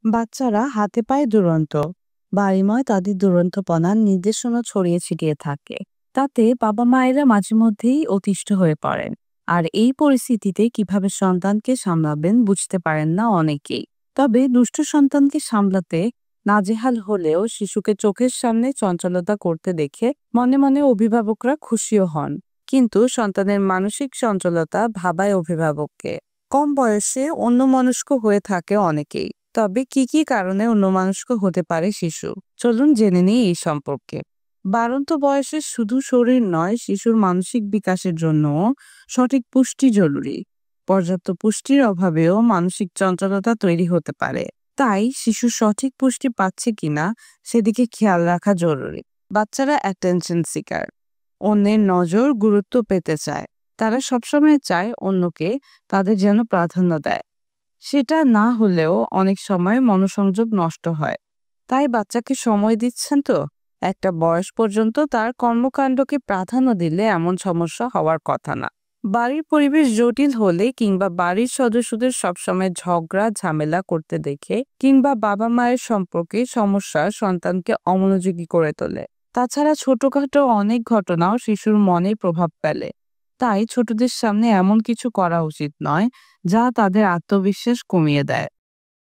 বাচ্চারা হাতে পায়ে দুরন্ত, বাড়িময় তাদের দুরন্তপনার নির্দেশনা ছড়িয়ে ছিটিয়ে থাকে। তাতে বাবা মায়েরা মাঝে মধ্যেই অতিষ্ঠ হয়ে পড়েন। আর এই পরিস্থিতিতে কিভাবে সন্তানকে সামলাবেন বুঝতে পারেন না অনেকেই। তবে দুষ্ট সন্তানকে সামলাতে নাজেহাল হলেও শিশুকে চোখের সামনে চঞ্চলতা করতে দেখে মনে মনে অভিভাবকরা খুশিও হন। কিন্তু সন্তানের মানসিক চঞ্চলতা ভাবায় অভিভাবককে। কম বয়সে অন্যমনস্ক হয়ে থাকে অনেকেই। তবে কি কি কারণে অন্যমনস্ক হতে পারে শিশু, চলুন জেনে নিই এই সম্পর্কে। বাড়ন্ত বয়সে শুধু শরীর নয়, শিশুর মানসিক বিকাশের জন্য সঠিক পুষ্টি জরুরি। পর্যাপ্ত পুষ্টির অভাবেও মানসিক চঞ্চলতা তৈরি হতে পারে। তাই শিশু সঠিক পুষ্টি পাচ্ছে কিনা সেদিকে খেয়াল রাখা জরুরি। বাচ্চারা অ্যাটেনশন সিকার, অন্যের নজর গুরুত্ব পেতে চায়। তারা সবসময় চায় অন্যকে তাদের যেন প্রাধান্য দেয়। সেটা না হলেও অনেক সময় মনোসংযোগ নষ্ট হয়। তাই বাচ্চাকে সময় দিচ্ছেন তো, একটা বয়স পর্যন্ত তার কর্মকাণ্ডকে প্রাধান্য দিলে এমন সমস্যা হওয়ার কথা না। বাড়ির পরিবেশ জটিল হলে কিংবা বাড়ির সদস্যদের সবসময় ঝগড়া ঝামেলা করতে দেখে কিংবা বাবা মায়ের সম্পর্কে সমস্যা সন্তানকে অমনোযোগী করে তোলে। তাছাড়া ছোটখাটো অনেক ঘটনাও শিশুর মনে প্রভাব ফেলে। তাই ছোটদের সামনে এমন কিছু করা উচিত নয় যা তাদের আত্মবিশ্বাস কমিয়ে দেয়।